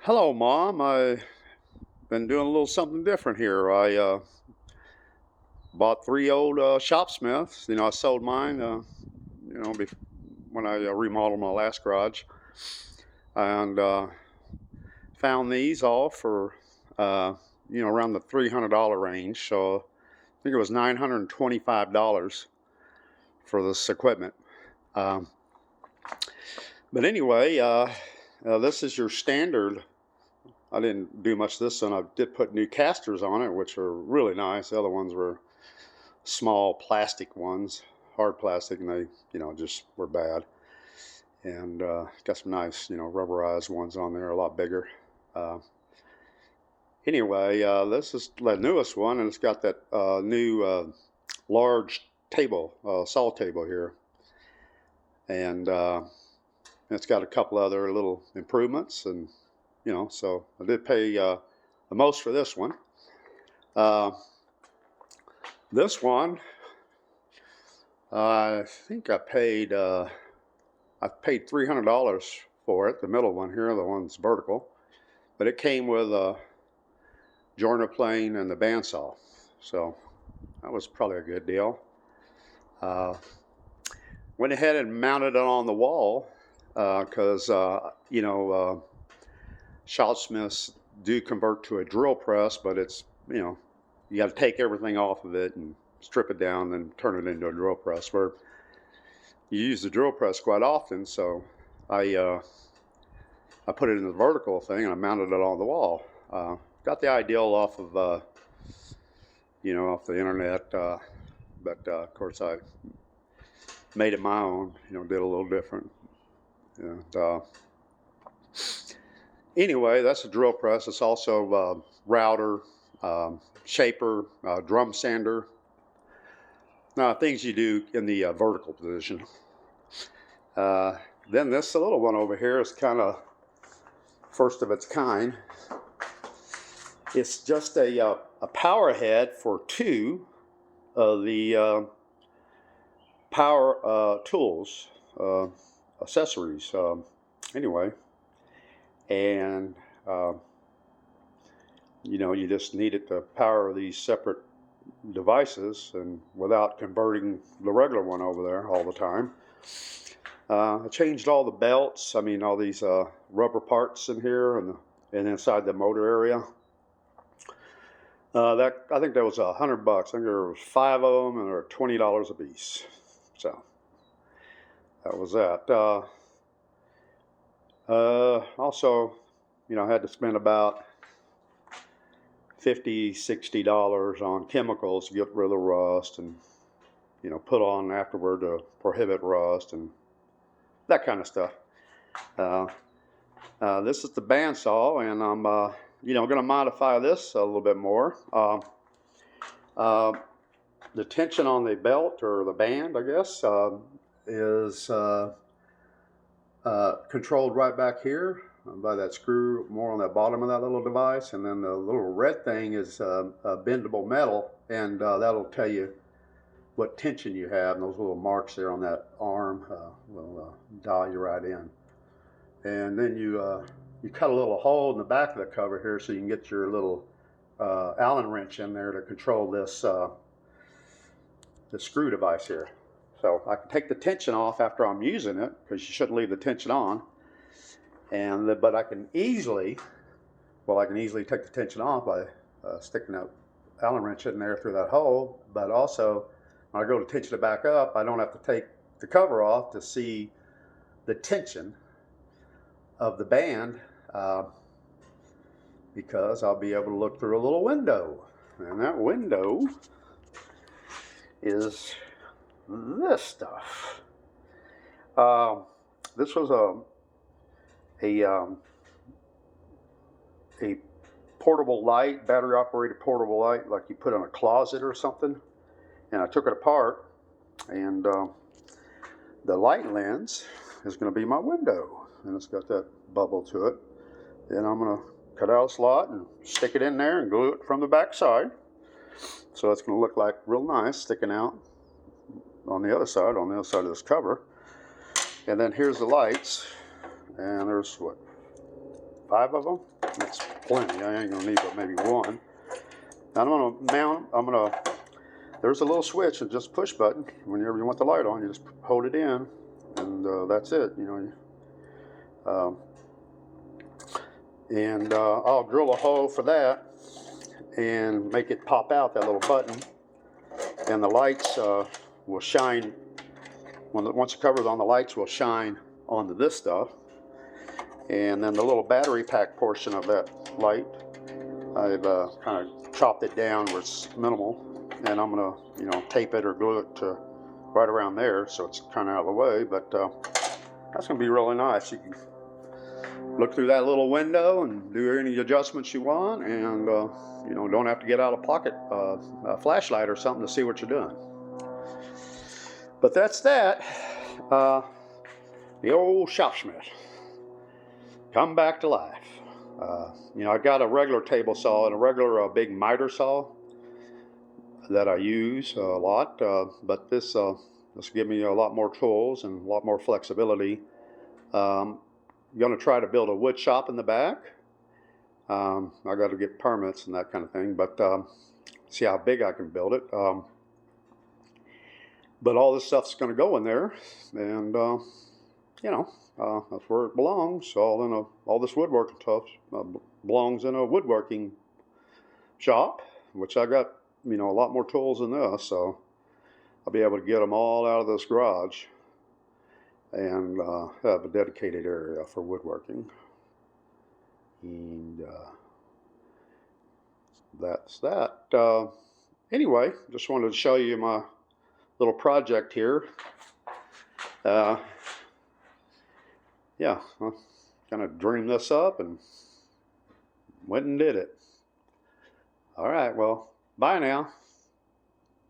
Hello, Mom. I've been doing a little something different here. I bought three old Shopsmiths. I sold mine, when I remodeled my last garage, and found these all for, around the $300 range. So I think it was $925 for this equipment. Um, but anyway, this is your standard. I didn't do much of this one. I did put new casters on it, which are really nice. The other ones were small plastic ones, hard plastic, and they, just were bad. And got some nice, rubberized ones on there, a lot bigger. Uh, anyway, this is the newest one, and it's got that new large table, saw table here. And it's got a couple other little improvements, and so I did pay the most for this one. This one, I think I paid $300 for it. The middle one here, the one's vertical, but it came with a joiner plane and the bandsaw, so that was probably a good deal. Went ahead and mounted it on the wall because Shopsmiths do convert to a drill press, but it's, you got to take everything off of it and strip it down and turn it into a drill press, where you use the drill press quite often. So I put it in the vertical thing and I mounted it on the wall. Got the ideal off of off the internet, but of course I made it my own. Did a little different. And, anyway, that's a drill press. It's also router, shaper, drum sander. Now, things you do in the vertical position. Then this little one over here is kind of first of its kind. It's just a power head for two of the power tools, accessories. Anyway, and you just need it to power these separate devices, and without converting the regular one over there all the time. I changed all the belts. All these rubber parts in here and inside the motor area. I think that was $100. I think there was 5 of them, and they're $20 a piece. So that was that. Also, I had to spend about $50, $60 on chemicals to get rid of the rust, and put on afterward to prohibit rust and that kind of stuff. This is the bandsaw, and I'm going to modify this a little bit more. The tension on the belt, or the band, I guess, is controlled right back here by that screw more on the bottom of that little device, and then the little red thing is a bendable metal, and that'll tell you what tension you have, and those little marks there on that arm will dial you right in. And then you cut a little hole in the back of the cover here so you can get your little Allen wrench in there to control this the screw device here. So I can take the tension off after I'm using it, because you shouldn't leave the tension on. But I can easily take the tension off by sticking that Allen wrench in there through that hole. But also, when I go to tension it back up, I don't have to take the cover off to see the tension of the band, because I'll be able to look through a little window. And that window is this stuff. This was a portable light, battery operated portable light, like you put in a closet or something. And I took it apart, and the light lens is going to be my window, and it's got that bubble to it. Then I'm going to cut out a slot and stick it in there and glue it from the back side. So it's going to look like real nice sticking out on the other side of this cover. And then here's the lights, and there's what, 5 of them. That's plenty. I ain't gonna need but maybe one. Now I'm gonna mount. There's a little switch and just push button. Whenever you want the light on, you just hold it in, and that's it. You know. I'll drill a hole for that and make it pop out, that little button, and the lights will shine. Once the cover's on, the lights will shine onto this stuff, and then the little battery pack portion of that light, I've kind of chopped it down where it's minimal, and I'm gonna, you know, tape it or glue it to right around there so it's kind of out of the way. But that's gonna be really nice. You can look through that little window and do any adjustments you want, and you know, don't have to get out of pocket a flashlight or something to see what you're doing. But that's that. The old Shopsmith come back to life. You know, I got a regular table saw and a regular big miter saw that I use a lot, but this give me a lot more tools and a lot more flexibility. I'm going to try to build a wood shop in the back. I got to get permits and that kind of thing, but see how big I can build it. But all this stuff's going to go in there, and you know, that's where it belongs. All this woodworking stuff belongs in a woodworking shop, which I got, you know, a lot more tools than this, so I'll be able to get them all out of this garage and have a dedicated area for woodworking. And that's that. Anyway, just wanted to show you my little project here. Yeah, I kind of dreamed this up and went and did it. All right, well, bye now.